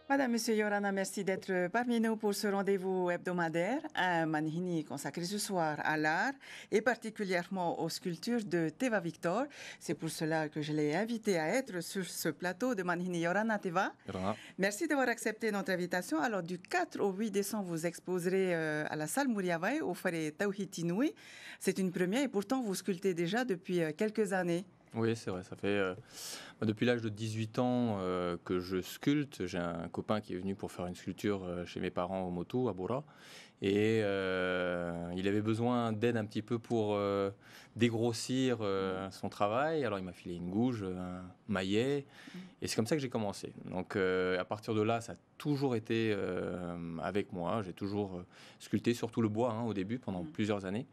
Madame, Monsieur Yorana, merci d'être parmi nous pour ce rendez-vous hebdomadaire, un Manihini consacré ce soir à l'art et particulièrement aux sculptures de Teva Victor. C'est pour cela que je l'ai invité à être sur ce plateau de Manihini Yorana Teva. Yorana. Merci d'avoir accepté notre invitation. Alors, du 4 au 8 décembre, vous exposerez à la salle Mouriavaï au Faré Tawhiti Nui. C'est une première et pourtant vous sculptez déjà depuis quelques années. Oui, c'est vrai, ça fait depuis l'âge de 18 ans que je sculpte. J'ai un copain qui est venu pour faire une sculpture chez mes parents au Motu, à Bora. Et il avait besoin d'aide un petit peu pour dégrossir son travail. Alors il m'a filé une gouge, un maillet. Et c'est comme ça que j'ai commencé. Donc à partir de là, ça a toujours été avec moi. J'ai toujours sculpté, surtout le bois au début, pendant plusieurs années.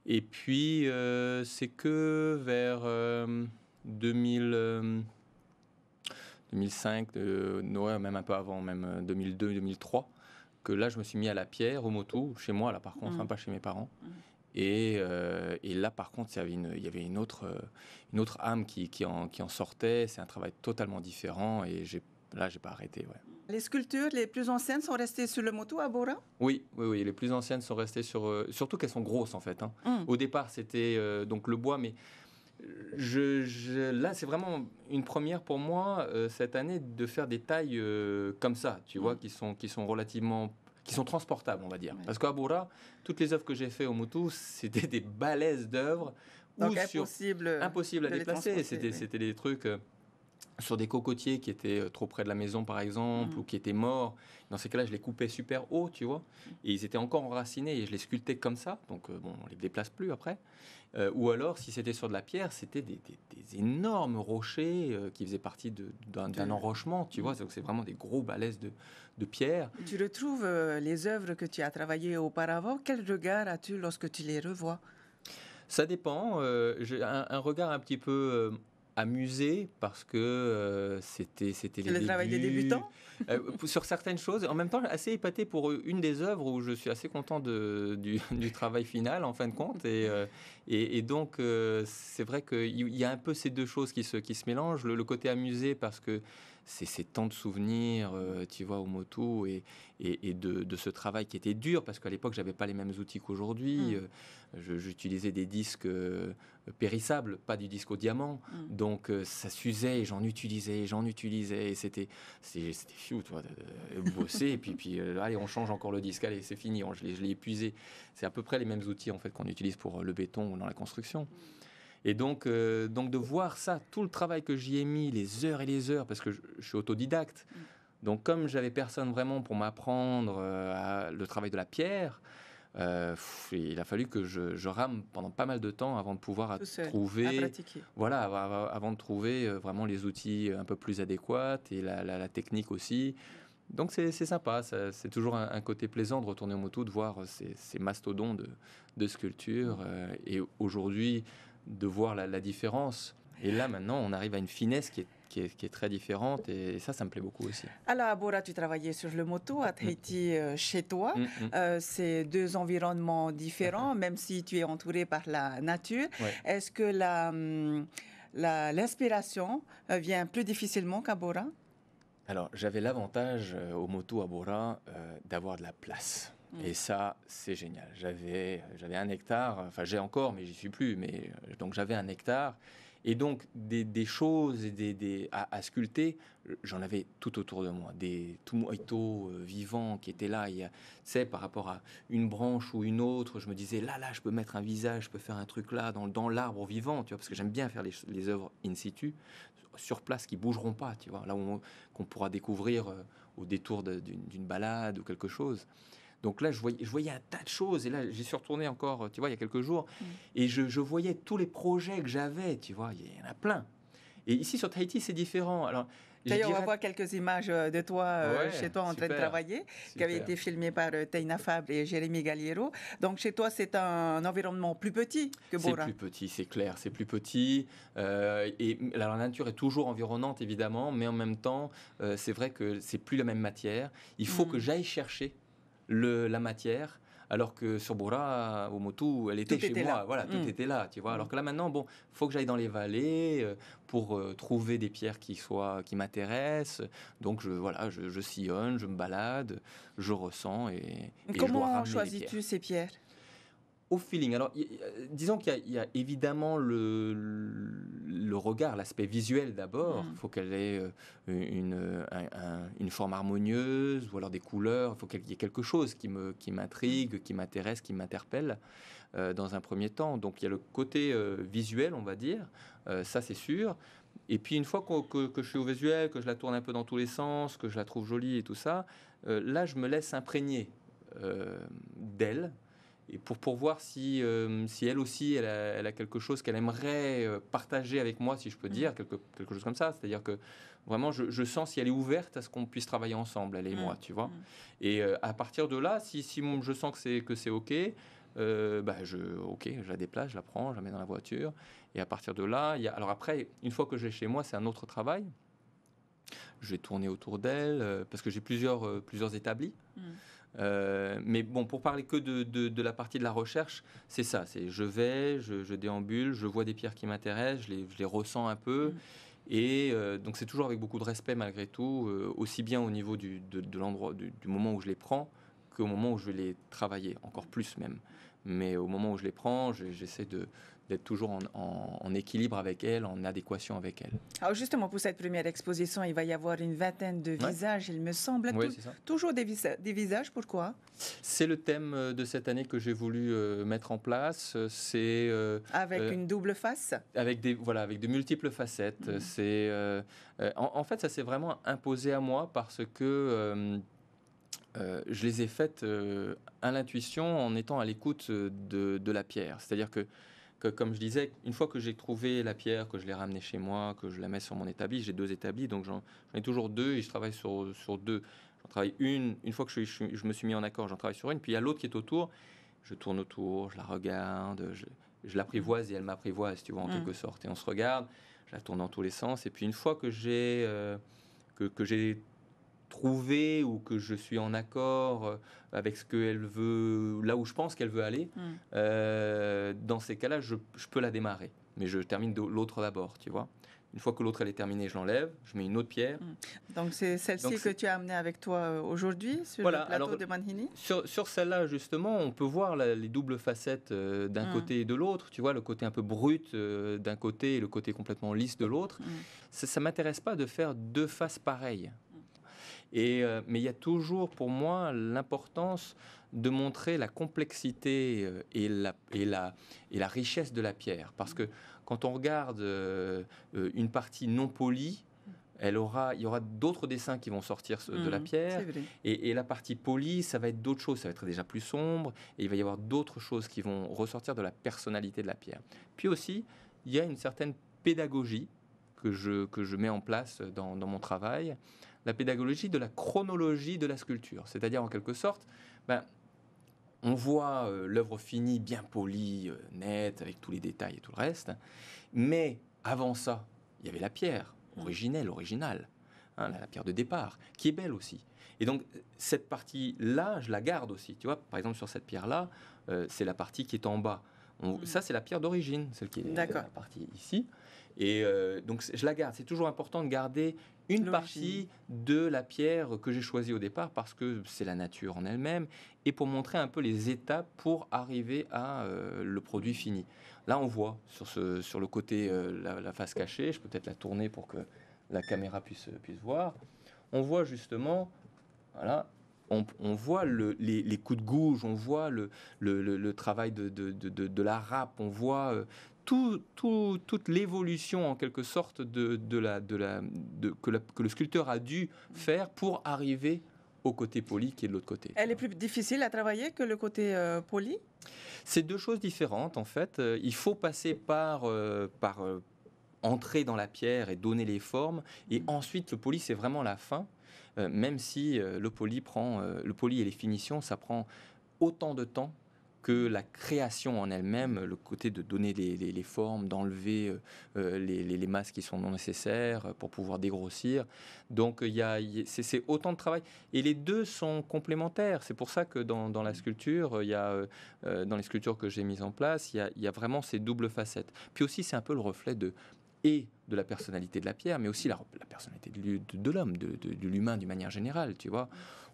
Et puis, c'est que vers 2005, même un peu avant, même 2002-2003, que là, je me suis mis à la pierre, au Motu, chez moi, là, par contre, pas chez mes parents. Et là, par contre, il y avait une autre âme qui en sortait. C'est un travail totalement différent et là, j'ai pas arrêté, ouais. Les sculptures les plus anciennes sont restées sur le Motu à Bora? Oui, les plus anciennes sont restées surtout qu'elles sont grosses en fait. Au départ, c'était donc le bois, mais là, c'est vraiment une première pour moi cette année de faire des tailles comme ça, tu vois, qui sont transportables, on va dire. Parce qu'à Bora, toutes les œuvres que j'ai faites au Motu, c'était des balaises d'œuvres. Donc impossible à déplacer. C'était des trucs sur des cocotiers qui étaient trop près de la maison, par exemple, ou qui étaient morts. Dans ces cas-là, je les coupais super haut, tu vois. Et ils étaient encore enracinés et je les sculptais comme ça. Donc, on les déplace plus après. Ou alors, si c'était sur de la pierre, c'était des énormes rochers qui faisaient partie d'un enrochement, tu vois. Donc, c'est vraiment des gros balaises de pierre. Tu retrouves les œuvres que tu as travaillées auparavant. Quel regard as-tu lorsque tu les revois? Ça dépend. J'ai un regard un petit peu amusé parce que c'était les le travail des débutants sur certaines choses. En même temps, assez épaté pour une des œuvres où je suis assez content du travail final en fin de compte. Et donc, c'est vrai qu'il y a un peu ces deux choses qui se mélangent. Le côté amusé parce que c'est tant de souvenirs, tu vois, au Motu et de ce travail qui était dur parce qu'à l'époque, j'avais pas les mêmes outils qu'aujourd'hui. J'utilisais des disques périssables, pas du disque au diamant. Donc, ça s'usait et j'en utilisais. Et c'était fou, tu vois, de bosser. et puis allez, on change encore le disque. Allez, c'est fini, je l'ai épuisé. C'est à peu près les mêmes outils, en fait, qu'on utilise pour le béton ou dans la construction. Et donc de voir ça, tout le travail que j'y ai mis, les heures et les heures, parce que je suis autodidacte. Donc, comme j'avais personne vraiment pour m'apprendre le travail de la pierre, il a fallu que je rame pendant pas mal de temps avant de pouvoir trouver, avant de trouver vraiment les outils un peu plus adéquats et la technique aussi. Donc c'est sympa, c'est toujours un côté plaisant de retourner au Motu, de voir ces mastodons de sculpture et aujourd'hui de voir la différence. Et là maintenant on arrive à une finesse qui est très différente et ça me plaît beaucoup aussi. Alors à Bora, tu travaillais sur le Motu, à Tahiti, chez toi. C'est deux environnements différents, même si tu es entouré par la nature. Ouais. Est-ce que l'inspiration vient plus difficilement qu'à Bora? Alors, j'avais l'avantage au Motu à Bora d'avoir de la place. Et ça, c'est génial. J'avais 1 hectare, enfin j'ai encore, mais j'y suis plus. Mais donc j'avais 1 hectare. Et donc des choses à sculpter, j'en avais tout autour de moi. Des tumoito vivants qui étaient là. Tu sais, par rapport à une branche ou une autre, je me disais, là, je peux mettre un visage, je peux faire un truc là, dans l'arbre vivant, tu vois, parce que j'aime bien faire les œuvres in situ, sur place, qui bougeront pas, tu vois, là qu'on pourra découvrir au détour d'une balade ou quelque chose. Donc là, je voyais un tas de choses. Et là, j'y suis retourné encore, tu vois, il y a quelques jours. Et je voyais tous les projets que j'avais, tu vois. Il y en a plein. Et ici, sur Tahiti, c'est différent. Alors, D'ailleurs, on va voir quelques images de toi chez toi en train de travailler, qui avaient été filmées par Teina Fabre et Jérémy Galliero. Donc chez toi, c'est un environnement plus petit que Bora. C'est plus petit, c'est clair, c'est plus petit. Et la nature est toujours environnante, évidemment, mais en même temps, c'est vrai que c'est plus la même matière. Il faut que j'aille chercher la matière. Alors que sur Bora, au Motu, elle était chez moi. Là. Voilà, tout était là, tu vois. Alors que là, maintenant, bon, faut que j'aille dans les vallées pour trouver des pierres qui m'intéressent. Donc, je sillonne, je me balade, je ressens et comment choisis-tu ces pierres? Au feeling. Alors, disons qu'il y a évidemment le regard, l'aspect visuel d'abord. Il faut qu'elle ait une forme harmonieuse ou alors des couleurs. Il faut qu'il y ait quelque chose qui m'intrigue, qui m'intéresse, qui m'interpelle dans un premier temps. Donc, il y a le côté visuel, on va dire. Ça, c'est sûr. Et puis, une fois que je suis au visuel, que je la tourne un peu dans tous les sens, que je la trouve jolie et tout ça, là, je me laisse imprégner d'elle. Et pour voir si elle aussi, elle a quelque chose qu'elle aimerait partager avec moi, si je peux dire, quelque chose comme ça. C'est-à-dire que vraiment, je sens si elle est ouverte à ce qu'on puisse travailler ensemble, elle et moi, tu vois. Et à partir de là, si je sens que c'est OK, je la déplace, je la prends, je la mets dans la voiture. Et à partir de là, alors après, une fois que j'ai chez moi, c'est un autre travail. Je vais tourner autour d'elle, parce que j'ai plusieurs établis. Mais bon, pour parler que de la partie de la recherche, c'est ça. Je déambule, je vois des pierres qui m'intéressent, je les ressens un peu. Et donc c'est toujours avec beaucoup de respect malgré tout, aussi bien au niveau de l'endroit, du moment où je les prends, qu'au moment où je vais les travailler, encore plus même. Mais au moment où je les prends, j'essaie d'être toujours en équilibre avec elle, en adéquation avec elle. Alors justement, pour cette première exposition, il va y avoir une vingtaine de visages, il me semble. Toujours des visages, pourquoi? C'est le thème de cette année que j'ai voulu mettre en place. C'est avec une double face. Avec de multiples facettes. En fait, ça s'est vraiment imposé à moi parce que je les ai faites à l'intuition en étant à l'écoute de la pierre. C'est-à-dire que, comme je disais, une fois que j'ai trouvé la pierre, que je l'ai ramenée chez moi, que je la mets sur mon établi, j'ai 2 établis, donc j'en ai toujours 2 et je travaille sur 2. J'en travaille une fois que je me suis mis en accord, j'en travaille sur une, puis il y a l'autre qui est autour. Je tourne autour, je la regarde, je l'apprivoise et elle m'apprivoise, tu vois, en quelque sorte. Et on se regarde, je la tourne dans tous les sens. Et puis une fois que j'ai trouvé ou que je suis en accord avec ce qu'elle veut, là où je pense qu'elle veut aller, dans ces cas-là, je peux la démarrer. Mais je termine l'autre d'abord, tu vois. Une fois que l'autre elle est terminée, je l'enlève, je mets une autre pierre. Donc c'est celle-ci que tu as amenée avec toi aujourd'hui sur le plateau de Manhini. Sur celle-là, justement, on peut voir les doubles facettes d'un côté et de l'autre. Tu vois, le côté un peu brut d'un côté et le côté complètement lisse de l'autre. Ça ne m'intéresse pas de faire 2 faces pareilles. Mais il y a toujours pour moi l'importance de montrer la complexité et la richesse de la pierre. Parce que quand on regarde une partie non polie, il y aura d'autres dessins qui vont sortir de la pierre. Et la partie polie, ça va être d'autres choses. Ça va être déjà plus sombre. Et il va y avoir d'autres choses qui vont ressortir de la personnalité de la pierre. Puis aussi, il y a une certaine pédagogie que je mets en place dans mon travail. La pédagogie de la chronologie de la sculpture. C'est-à-dire, en quelque sorte, on voit l'œuvre finie, bien polie, nette, avec tous les détails et tout le reste. Mais avant ça, il y avait la pierre originale, hein, la pierre de départ, qui est belle aussi. Et donc, cette partie-là, je la garde aussi. Tu vois, par exemple, sur cette pierre-là, c'est la partie qui est en bas. Ça, c'est la pierre d'origine, celle qui est la partie ici. Et donc, je la garde. C'est toujours important de garder une partie de la pierre que j'ai choisie au départ parce que c'est la nature en elle-même et pour montrer un peu les étapes pour arriver à le produit fini. Là, on voit sur le côté, la face cachée, je peux peut-être la tourner pour que la caméra puisse voir. On voit justement, voilà, on voit les coups de gouge, on voit le travail de la râpe, on voit toute l'évolution en quelque sorte que le sculpteur a dû faire pour arriver au côté poli qui est de l'autre côté. Elle est plus difficile à travailler que le côté poli? C'est 2 choses différentes en fait. Il faut passer par entrer dans la pierre et donner les formes. Et ensuite, le poli, c'est vraiment la fin. Même si le poli et les finitions, ça prend autant de temps que la création en elle-même, le côté de donner les formes, d'enlever les masses qui sont non nécessaires pour pouvoir dégrossir. Donc c'est autant de travail. Et les deux sont complémentaires. C'est pour ça que dans la sculpture, dans les sculptures que j'ai mises en place, il y a vraiment ces doubles facettes. Puis aussi, c'est un peu le reflet de la personnalité de la pierre, mais aussi la personnalité de l'homme, de l'humain d'une manière générale, tu vois.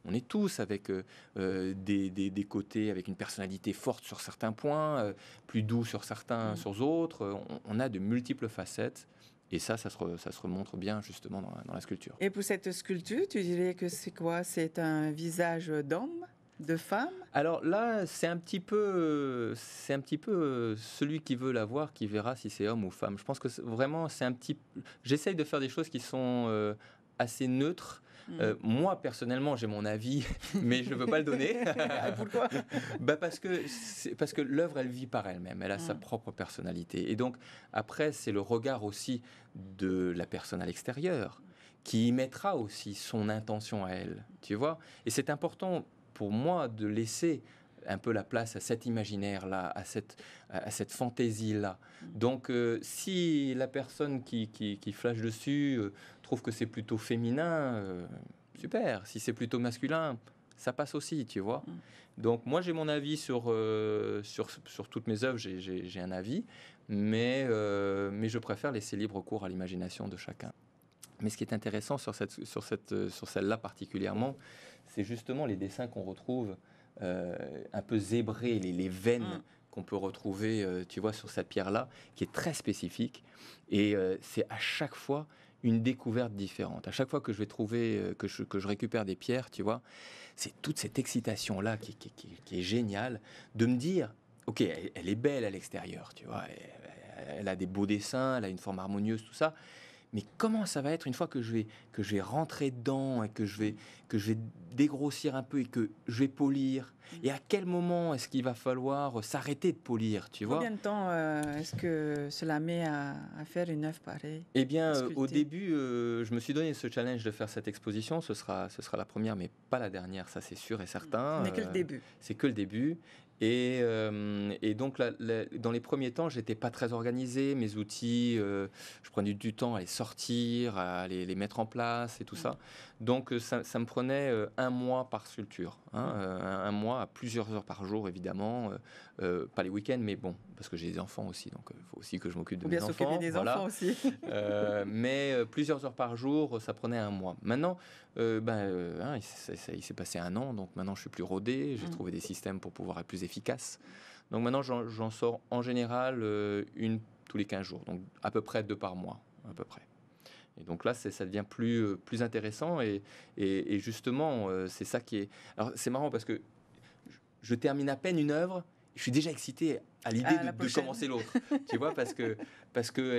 On est tous avec des côtés, avec une personnalité forte sur certains points, plus doux sur autres. On a de multiples facettes. Et ça se remontre bien justement dans la sculpture. Et pour cette sculpture, tu dirais que c'est quoi? C'est un visage d'homme, de femme? Alors là, c'est un petit peu celui qui veut la voir qui verra si c'est homme ou femme. Je pense que vraiment, j'essaye de faire des choses qui sont assez neutres. Moi, personnellement, j'ai mon avis, mais je ne veux pas le donner. Pourquoi? Parce que l'œuvre, elle vit par elle-même. Elle a sa propre personnalité. Et donc, après, c'est le regard aussi de la personne à l'extérieur qui y mettra aussi son intention à elle. Tu vois? Et c'est important pour moi de laisser un peu la place à cet imaginaire-là, à cette fantaisie-là. Donc, si la personne qui flash dessus trouve que c'est plutôt féminin, super. Si c'est plutôt masculin, ça passe aussi, tu vois. Donc, moi, j'ai mon avis sur toutes mes œuvres, j'ai un avis, mais je préfère laisser libre cours à l'imagination de chacun. Mais ce qui est intéressant sur celle-là particulièrement, c'est justement les dessins qu'on retrouve un peu zébrés, les veines qu'on peut retrouver, tu vois, sur cette pierre-là, qui est très spécifique. Et c'est à chaque fois une découverte différente. À chaque fois que je vais trouver, que je récupère des pierres, tu vois, c'est toute cette excitation-là qui est géniale, de me dire, ok, elle est belle à l'extérieur, tu vois, elle a des beaux dessins, elle a une forme harmonieuse, tout ça. Mais comment ça va être une fois que je vais rentrer dedans et que je vais dégrossir un peu et que je vais polir? Et à quel moment est-ce qu'il va falloir s'arrêter de polir, tu vois? Combien de temps est-ce que cela met à faire une œuvre pareille? Eh bien, au début, je me suis donné ce challenge de faire cette exposition. Ce sera la première, mais pas la dernière, ça c'est sûr et certain. Ce n'est que le début. C'est que le début. Et donc, dans les premiers temps, j'étais pas très organisé. Mes outils, je prenais du temps à les sortir, à les mettre en place et tout ça. Donc, ça me prenait un mois par sculpture. Un mois à plusieurs heures par jour, évidemment. Pas les week-ends, mais bon, parce que j'ai des enfants aussi. Donc, il faut aussi que je m'occupe de mes enfants. Bien s'occuper des enfants aussi. Mais plusieurs heures par jour, ça prenait un mois. Maintenant, il s'est passé un an, donc maintenant je suis plus rodé, j'ai trouvé des systèmes pour pouvoir être plus efficace. Donc maintenant j'en sors en général une tous les 15 jours, donc à peu près 2 par mois, à peu près. Et donc là, ça devient plus intéressant et justement, c'est ça qui est... Alors c'est marrant parce que je termine à peine une œuvre, je suis déjà excité à l'idée de commencer l'autre, tu vois, parce que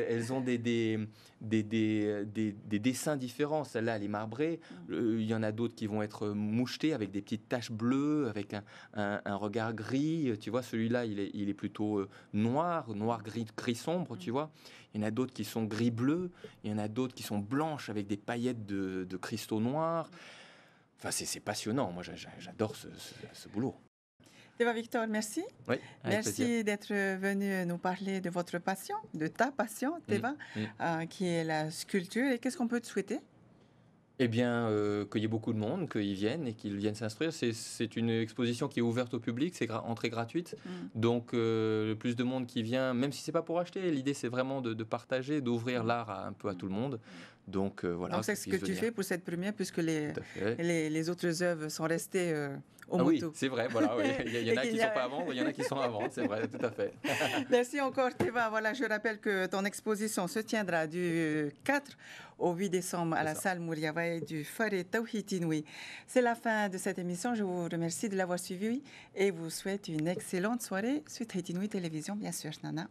elles ont des dessins différents. Celle-là, elle est marbrée. Il y en a d'autres qui vont être mouchetés avec des petites taches bleues, avec un regard gris. Tu vois, celui-là, il est plutôt noir, gris sombre, tu vois. Il y en a d'autres qui sont gris-bleu. Il y en a d'autres qui sont blanches avec des paillettes de cristaux noirs. Enfin, c'est passionnant. Moi, j'adore ce boulot. Teva Victor, merci. Oui, merci d'être venu nous parler de votre passion, de ta passion, Teva, qui est la sculpture. Et qu'est-ce qu'on peut te souhaiter? Eh bien, qu'il y ait beaucoup de monde, qu'ils viennent et qu'ils viennent s'instruire. C'est une exposition qui est ouverte au public, c'est entrée gratuite. Donc, le plus de monde qui vient, même si c'est pas pour acheter, l'idée c'est vraiment de partager, d'ouvrir l'art un peu à tout le monde. Donc, voilà. Donc, c'est ce que tu fais pour cette première, puisque les autres œuvres sont restées au moto. Oui, c'est vrai, voilà. Oui. Il y en a qui ne sont pas à vendre, il y en a qui sont à vendre, c'est vrai, tout à fait. Merci encore, Teva. Voilà, je rappelle que ton exposition se tiendra du 4 au 8 décembre à la salle Mouriavaï du Faré Tawhid Inouï. C'est la fin de cette émission. Je vous remercie de l'avoir suivi et vous souhaite une excellente soirée sur Tawhid Inouï Télévision, bien sûr, Nana.